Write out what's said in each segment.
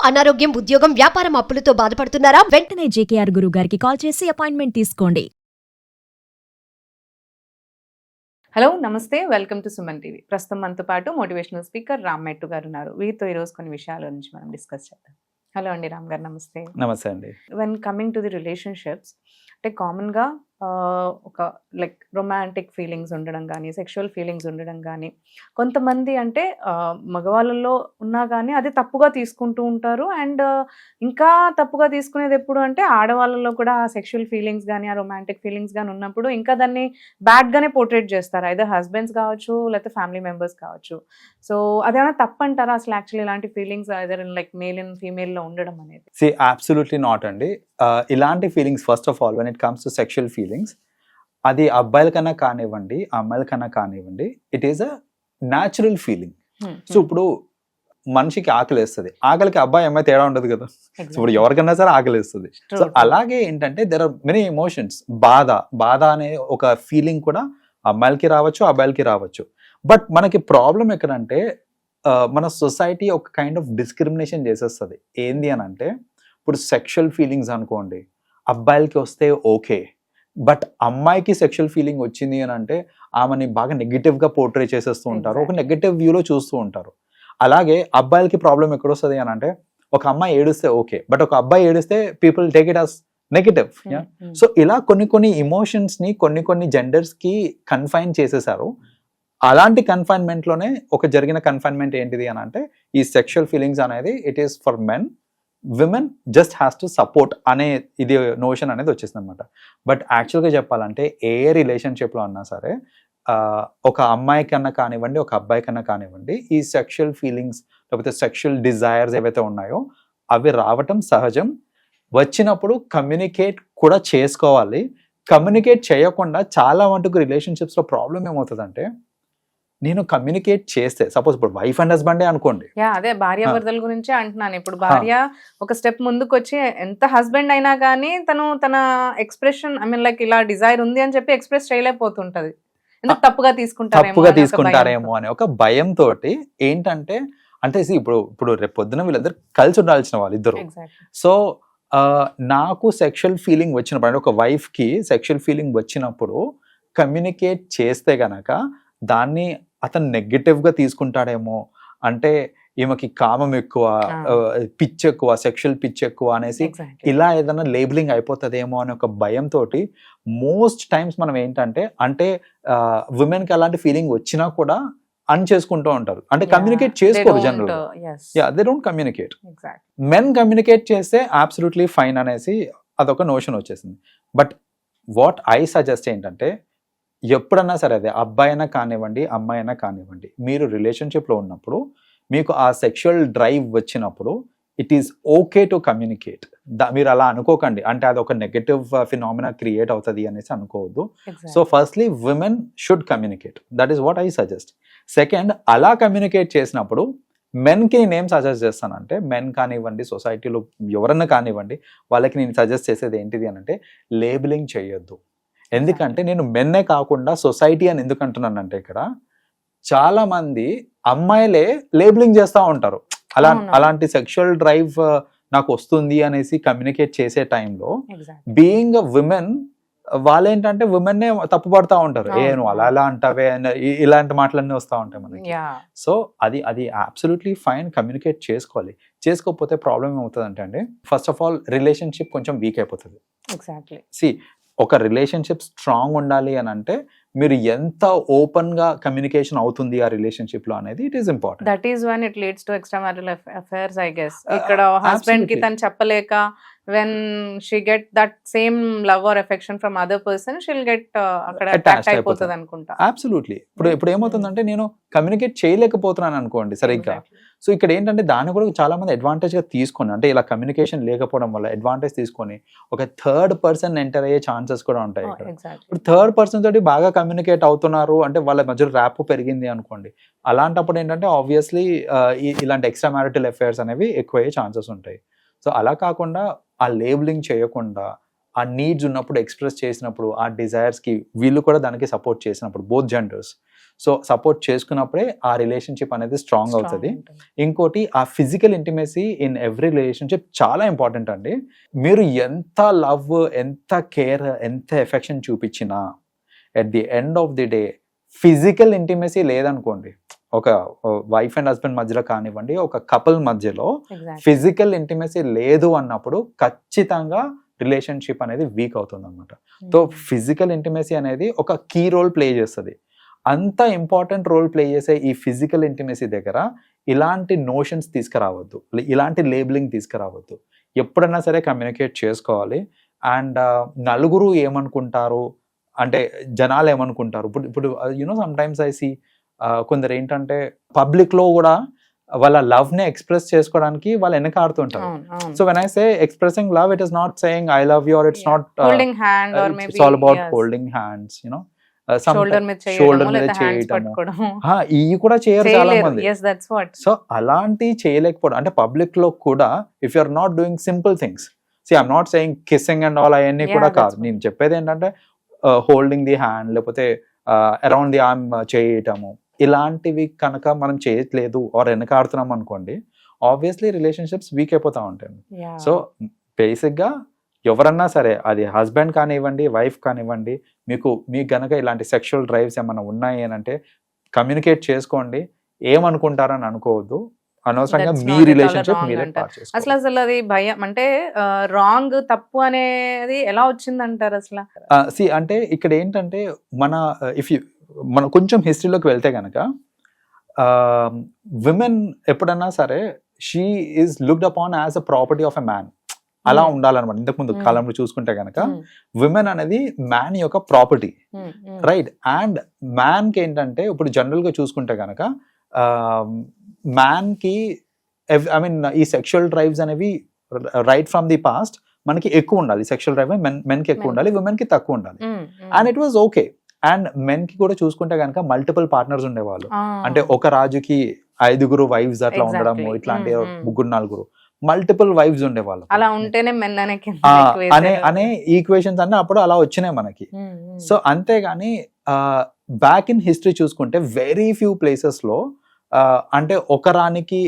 అనారోగ్యం, ఉద్యోగం, వ్యాపారం అప్పులతో బాధపడుతున్నారా? వెంటనే జేకేఆర్ గురువు గారికి కాల్ చేసి అపాయింట్మెంట్ తీసుకోండి. హలో, నమస్తే, వెల్కమ్ టు సుమన్ టీవీ. ప్రస్తుతం మనతో పాటు మోటివేషనల్ స్పీకర్ రామ్ మెట్టు గారు ఉన్నారు. వీరితో ఈరోజు కొన్ని విషయాల గురించి మనం డిస్కస్ చేద్దాం. హలో అండి, రామ్ గారు నమస్తే. నమస్తే అండి. When coming to the relationships, అంటే కామన్గా ఒక లైక్ రొమాంటిక్ ఫీలింగ్స్ ఉండడం కానీ, సెక్షువల్ ఫీలింగ్స్ ఉండడం కానీ, కొంతమంది అంటే మగవాళ్ళలో ఉన్నా కానీ అది తప్పుగా తీసుకుంటూ ఉంటారు. అండ్ ఇంకా తప్పుగా తీసుకునేది ఎప్పుడు అంటే ఆడవాళ్ళలో కూడా ఆ సెక్షువల్ ఫీలింగ్స్ కానీ, ఆ రొమాంటిక్ ఫీలింగ్స్ కానీ ఉన్నప్పుడు ఇంకా దాన్ని బ్యాడ్గానే పోర్ట్రేట్ చేస్తారు. ఐదర్ హస్బెండ్స్ కావచ్చు, లేకపోతే ఫ్యామిలీ మెంబర్స్ కావచ్చు. సో అదేమైనా తప్పు అంటారా అసలు? యాక్చువల్లీ ఇలాంటి feelings either like male and ఫీమేల్లో ఉండడం అనేది? సి అబ్సల్యూట్లీ నాట్ అండి. ఇలాంటి feelings first of all when it comes to sexual feelings, అది అబ్బాయిల కన్నా కానివ్వండి, అమ్మాయిల కన్నా కానివ్వండి, it is a natural feeling. So ఇప్పుడు మనిషికి ఆకలి వేస్తుంది, ఆకలికి అబ్బాయి అమ్మాయి తేడా ఉండదు కదా. సో ఇప్పుడు ఎవరికన్నా సరే ఆకలి వేస్తుంది. సో అలాగే ఏంటంటే దెర్ ఆర్ మెనీ ఎమోషన్స్. బాధ అనే ఒక ఫీలింగ్ కూడా అమ్మాయిలకి రావచ్చు, అబ్బాయిలకి రావచ్చు. బట్ మనకి ప్రాబ్లం ఎక్కడంటే మన సొసైటీ ఒక కైండ్ ఆఫ్ డిస్క్రిమినేషన్ చేసేస్తుంది. ఏంది అని అంటే, ఇప్పుడు సెక్షువల్ ఫీలింగ్స్ అనుకోండి, అబ్బాయిలకి వస్తే ఓకే, బట్ అమ్మాయికి సెక్షువల్ ఫీలింగ్ వచ్చింది అని అంటే ఆమెని బాగా నెగిటివ్గా పోర్ట్రే చేసేస్తూ ఉంటారు, ఒక నెగిటివ్ వ్యూలో చూస్తూ ఉంటారు. అలాగే అబ్బాయిలకి ప్రాబ్లం ఎక్కడొస్తుంది అని అంటే, ఒక అమ్మాయి ఏడిస్తే ఓకే, బట్ ఒక అబ్బాయి ఏడిస్తే people take it as negative. So ఇలా కొన్ని ఎమోషన్స్ని కొన్ని జెండర్స్కి కన్ఫైన్ చేసేసారు. అలాంటి కన్ఫైన్మెంట్లోనే ఒక జరిగిన కన్ఫైన్మెంట్ ఏంటిది అని అంటే, ఈ సెక్షువల్ ఫీలింగ్స్ అనేది it is for men, women just has to support అనే ఇది నోషన్ అనేది వచ్చేసింది అనమాట. బట్ యాక్చువల్గా చెప్పాలంటే ఏ రిలేషన్షిప్లో అన్నా సరే, ఒక అమ్మాయి కన్నా కానివ్వండి, ఒక అబ్బాయి కన్నా కానివ్వండి, ఈ సెక్షువల్ ఫీలింగ్స్ లేకపోతే సెక్షువల్ డిజైర్స్ ఏవైతే ఉన్నాయో అవి రావటం సహజం. వచ్చినప్పుడు కమ్యూనికేట్ కూడా చేసుకోవాలి. కమ్యూనికేట్ చేయకుండా చాలా మటుకు రిలేషన్షిప్స్లో ప్రాబ్లం ఏమవుతుందంటే, నేను కమ్యూనికేట్ చేస్తే, సపోజ్ ఇప్పుడు వైఫ్ అండ్ హస్బెండే అనుకోండి, అదే భార్యాభర్తల గురించి అంటున్నాను. ఇప్పుడు భార్య ఒక స్టెప్ ముందుకు వచ్చి, ఎంత హస్బెండ్ అయినా కానీ తన ఎక్స్ప్రెషన్ ఐ మీన్ లైక్ ఇలా డిజైర్ ఉంది అని చెప్పి ఎక్స్ప్రెస్ చేయలేకపోతుంటది. ఎందుకు తప్పుగా తీసుకుంటారేమో అనే ఒక భయంతో ఏంటంటే, అంటే ఇప్పుడు రేపు పొద్దున వీళ్ళిద్దరు కలిసి ఉండాల్సిన వాళ్ళు ఇద్దరు. సో నాకు సెక్షువల్ ఫీలింగ్ వచ్చినప్పుడు, అంటే ఒక వైఫ్కి సెక్షువల్ ఫీలింగ్ వచ్చినప్పుడు కమ్యూనికేట్ చేస్తే గనక దాన్ని అతను నెగటివ్గా తీసుకుంటాడేమో, అంటే ఈమెకి కామం ఎక్కువ, పిచ్ ఎక్కువ, సెక్షువల్ పిచ్ ఎక్కువ అనేసి ఇలా ఏదైనా లేబులింగ్ అయిపోతుందేమో అనే ఒక భయంతో మోస్ట్ టైమ్స్ మనం ఏంటంటే, అంటే ఉమెన్కి అలాంటి ఫీలింగ్ వచ్చినా కూడా చేసుకుంటూ ఉంటారు, అంటే కమ్యూనికేట్ చేసుకోరు general. They don't communicate. Men communicate చేస్తే అబ్సల్యూట్లీ ఫైన్ అనేసి అదొక నోషన్ వచ్చేసింది. బట్ వాట్ ఐ సజెస్ట్ ఏంటంటే, ఎప్పుడన్నా సరే అదే అబ్బాయి అయినా కానివ్వండి, అమ్మాయి అయినా కానివ్వండి, మీరు రిలేషన్షిప్లో ఉన్నప్పుడు మీకు ఆ సెక్షువల్ డ్రైవ్ వచ్చినప్పుడు it is okay to communicate. మీరు అలా అనుకోకండి, అంటే అది ఒక నెగటివ్ ఫినామినా క్రియేట్ అవుతుంది అనేసి అనుకోవద్దు. So firstly women should communicate, that is what I suggest. Second, అలా కమ్యూనికేట్ చేసినప్పుడు మెన్కి నేనేం సజెస్ట్ చేస్తానంటే, మెన్ కానివ్వండి, సొసైటీలో ఎవరన్నా కానివ్వండి, వాళ్ళకి నేను సజెస్ట్ చేసేది ఏంటిది అని అంటే, లేబులింగ్ చేయొద్దు. ఎందుకంటే నేను మెన్నే కాకుండా సొసైటీ అని ఎందుకు అంటున్నానంటే, ఇక్కడ చాలా మంది అమ్మాయిలే లేబులింగ్ చేస్తూ ఉంటారు. అలాంటి సెక్షువల్ డ్రైవ్ నాకు వస్తుంది అనేసి కమ్యూనికేట్ చేసే టైంలో బీయింగ్ అ విమెన్ వాళ్ళేంటంటే విమెన్నే తప్పుపడతా ఉంటారు. నువ్వు అలా అంటావే, ఇలాంటి మాటలన్నీ వస్తూ ఉంటాయి మనకి. సో అది అబ్సల్యూట్లీ ఫైన్, కమ్యూనికేట్ చేసుకోవాలి. చేసుకోకపోతే ప్రాబ్లం ఏమవుతుంది అంటే, ఫస్ట్ ఆఫ్ ఆల్ రిలేషన్షిప్ కొంచెం వీక్ అయిపోతుంది. సి, ఒక రిలేషన్షిప్ స్ట్రాంగ్ ఉండాలి అని అంటే మీరు ఎంత ఓపెన్ గా కమ్యూనికేషన్ అవుతుంది ఆ రిలేషన్షిప్ లో అనేది it is important. That is one it leads to extra marital affairs I guess. ఇక్కడ హస్బెండ్ కి తను చెప్పలేక when she get that same love or affection from other person, she'll get అక్కడ అటాచ్ అయిపోతుంది అనుకుంటా. అబ్సల్యూట్లీ. ఇప్పుడు ఏమవుతుందంటే, నేను కమ్యూనికేట్ చేయలేకపోతున్నాను అనుకోండి సరిగ్గా. సో ఇక్కడ ఏంటంటే దాన్ని కూడా చాలా మంది అడ్వాంటేజ్ గా తీసుకొని, అంటే ఇలా కమ్యూనికేషన్ లేకపోవడం వల్ల అడ్వాంటేజ్ తీసుకొని ఒక థర్డ్ పర్సన్ ఎంటర్ అయ్యే ఛాన్సెస్ కూడా ఉంటాయి. ఇప్పుడు థర్డ్ పర్సన్ తోటి బాగా కమ్యూనికేట్ అవుతున్నారు అంటే వాళ్ళ మధ్యలో ర్యాప్ పెరిగింది అనుకోండి. అలాంటప్పుడు ఏంటంటే ఆబ్వియస్లీ ఇలాంటి ఎక్స్ట్రా మ్యారిటల్ అఫైర్స్ అనేవి ఎక్కువ అయ్యే ఛాన్సెస్ ఉంటాయి. సో అలా కాకుండా ఆ లేబులింగ్ చేయకుండా, ఆ నీడ్స్ ఉన్నప్పుడు ఎక్స్ప్రెస్ చేసినప్పుడు, ఆ డిజైర్స్కి వీళ్ళు కూడా దానికి సపోర్ట్ చేసినప్పుడు, బోత్ జెండర్స్, సో సపోర్ట్ చేసుకున్నప్పుడే ఆ రిలేషన్షిప్ అనేది స్ట్రాంగ్ అవుతుంది. ఇంకోటి ఆ physical intimacy in every relationship చాలా ఇంపార్టెంట్ అండి. మీరు ఎంత లవ్, ఎంత కేర్, ఎంత ఎఫెక్షన్ చూపించినా at the end of the day physical intimacy లేదనుకోండి, ఒక వైఫ్ అండ్ హస్బెండ్ మధ్యలో కానివ్వండి, ఒక కపుల్ మధ్యలో ఫిజికల్ ఇంటిమేసీ లేదు అన్నప్పుడు ఖచ్చితంగా రిలేషన్షిప్ అనేది వీక్ అవుతుంది అనమాట. సో ఫిజికల్ ఇంటిమేసీ అనేది ఒక కీ రోల్ ప్లే చేస్తుంది. అంత ఇంపార్టెంట్ రోల్ ప్లే చేసే ఈ ఫిజికల్ ఇంటిమేసీ దగ్గర ఇలాంటి నోషన్స్ తీసుకురావద్దు, ఇలాంటి లేబులింగ్ తీసుకురావద్దు. ఎప్పుడైనా సరే కమ్యూనికేట్ చేసుకోవాలి. అండ్ నలుగురు ఏమనుకుంటారు అంటే, జనాలు ఏమనుకుంటారు, ఇప్పుడు you know sometimes I see కొందరు ఏంటంటే పబ్లిక్ లో కూడా వాళ్ళ లవ్ ని ఎక్స్ప్రెస్ చేసుకోవడానికి వాళ్ళు వెనకాడుతుంటారు. So when I say expressing love, it is not saying I love you, or it's not holding hand or maybe it's all about holding hands, you know, shoulder మీద చేయడము, ఇవి కూడా చేయరు చాలా మంది. yes that's what. సో అలాంటి చేయలేకపోవడం అంటే public లో కూడా if you are not doing simple things, see I'm not saying kissing and all అవన్నీ కూడా కాదు. నేను చెప్పేది ఏంటంటే హోల్డింగ్ ది హ్యాండ్, లేకపోతే అరౌండ్ ది ఆర్మ్ చేయటము, ఇలాంటివి కనుక మనం చేయట్లేదు ఆర్ వెనకాడుతున్నాం అనుకోండి, ఆబ్వియస్లీ రిలేషన్షిప్స్ వీక్ అయిపోతూ ఉంటాయి. సో బేసిక్గా ఎవరన్నా సరే, అది హస్బెండ్ కానివ్వండి, వైఫ్ కానివ్వండి, మీకు గనక ఇలాంటి సెక్షువల్ డ్రైవ్స్ ఏమైనా ఉన్నాయి అని అంటే కమ్యూనికేట్ చేసుకోండి. ఏమనుకుంటారని అనుకోవద్దు. అనవసరంగా మీ రిలేషన్షిప్ మీరే పార్ట్ చేసుకోండి. అసలు అది భయం అంటే రాంగ్, తప్పు అనేది ఎలా వచ్చిందంటారు అసలు? సి అంటే ఇక్కడ ఏంటంటే మనం కొంచెం హిస్టరీలోకి వెళ్తే కనుక విమెన్ ఎప్పుడన్నా సరే she is looked upon as a property of a man. అలా ఉండాలన్నమాట. ఇంతకుముందు కాలంలో చూసుకుంటే కనుక విమెన్ అనేది మ్యాన్ యొక్క ప్రాపర్టీ, రైట్? అండ్ మ్యాన్ కి ఏంటంటే ఇప్పుడు జనరల్ గా చూసుకుంటే కనుక మ్యాన్ కి ఐ మీన్ ఈ సెక్షువల్ డ్రైవ్స్ అనేవి రైట్ ఫ్రమ్ ది పాస్ట్ మనకి ఎక్కువ ఉండాలి. సెక్షువల్ డ్రైవ్ మెన్ కి ఎక్కువ ఉండాలి, విమెన్ కి తక్కువ ఉండాలి. And it was okay. And men కి కూడా చూసుకుంటే కనుక మల్టిపుల్ పార్ట్నర్స్ ఉండేవాళ్ళు. అంటే ఒక రాజుకి 5 వైఫ్స్ అట్లా ఉండడము, ఇట్లాంటి 3-4 మల్టిపుల్ వైఫ్స్ ఉండేవాళ్ళు. అలా ఉంటేనే మెన్ అనే ఈక్వేషన్స్ అన్నీ అప్పుడు అలా వచ్చినాయి మనకి. సో అంతేగాని బ్యాక్ ఇన్ హిస్టరీ చూసుకుంటే వెరీ ఫ్యూ ప్లేసెస్ లో అంటే ఒక రానికి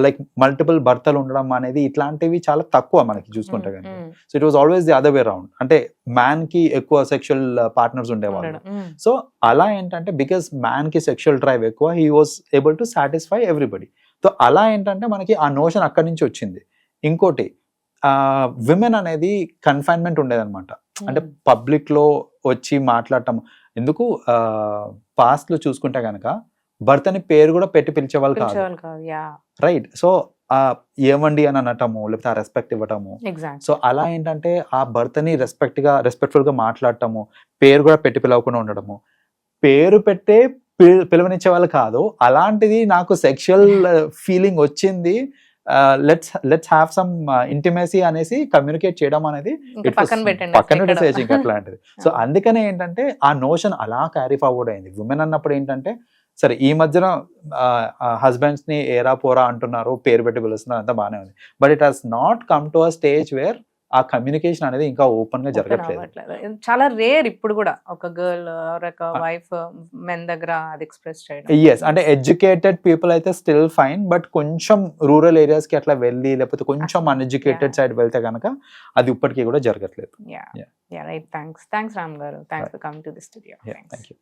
లైక్ మల్టిపుల్ భర్తలు ఉండడం అనేది ఇట్లాంటివి చాలా తక్కువ మనకి చూసుకుంటే కనుక. So it was always the other way round. అంటే మ్యాన్ కి ఎక్కువ సెక్షువల్ పార్ట్నర్స్ ఉండేవాళ్ళు. సో అలా ఏంటంటే బికాస్ మ్యాన్ కి సెక్షువల్ డ్రైవ్ ఎక్కువ, he was able to satisfy everybody. So అలా ఏంటంటే మనకి ఆ నోషన్ అక్కడి నుంచి వచ్చింది. ఇంకోటి విమెన్ అనేది కన్ఫైన్మెంట్ ఉండేదన్నమాట. అంటే పబ్లిక్ లో వచ్చి మాట్లాడటం ఎందుకు, పాస్ట్ లో చూసుకుంటే కనుక భర్తని పేరు కూడా పెట్టి పిలిచేవాళ్ళు కాదు, రైట్? సో ఏమండి అని అనటము, లేకపోతే ఆ రెస్పెక్ట్ ఇవ్వటము. సో అలా ఏంటంటే ఆ భర్తని రెస్పెక్ట్ఫుల్ గా మాట్లాడటము, పేరు కూడా పెట్టి పిలవకుండా ఉండడము, పేరు పెట్టే పిలువనిచ్చే వాళ్ళు కాదు. అలాంటిది నాకు సెక్షువల్ ఫీలింగ్ వచ్చింది, లెట్స్ హ్యావ్ సమ్ ఇంటిమేసీ అనేసి కమ్యూనికేట్ చేయడం అనేది పక్కన పెట్టేసి ఇంకా అట్లాంటిది. సో అందుకనే ఏంటంటే ఆ నోషన్ అలా క్యారీ ఫార్వర్డ్ అయింది. విమెన్ అన్నప్పుడు ఏంటంటే సరే ఈ మధ్యన హస్బెండ్స్ ని ఏరా పోరా అంటున్నారు, పేరు పెట్టి పిలుస్తున్నారు, అంతా బాగానే ఉంది. But it has not come to a stage where ఆ కమ్యూనికేషన్ అనేది ఇంకా ఓపెన్ గా జరగట్లేదు. చాలా రేర్ ఇప్పుడు కూడా ఒక గర్ల్ ఒక వైఫ్ మెన్ దగ్గర అది ఎక్స్ప్రెస్ చేయడం. yes, అంటే ఎడ్యుకేటెడ్ పీపుల్ అయితే స్టిల్ ఫైన్, బట్ కొంచెం రూరల్ ఏరియాస్ కి అట్లా వెళ్ళి లేకపోతే కొంచెం అన్ఎడ్యుకేటెడ్ సైడ్ వెళ్తే కనుక అది ఇప్పటికీ కూడా జరగట్లేదు. రైట్. థ్యాంక్స్ రామ్ గారు. Thanks for coming to the studio. Thank you.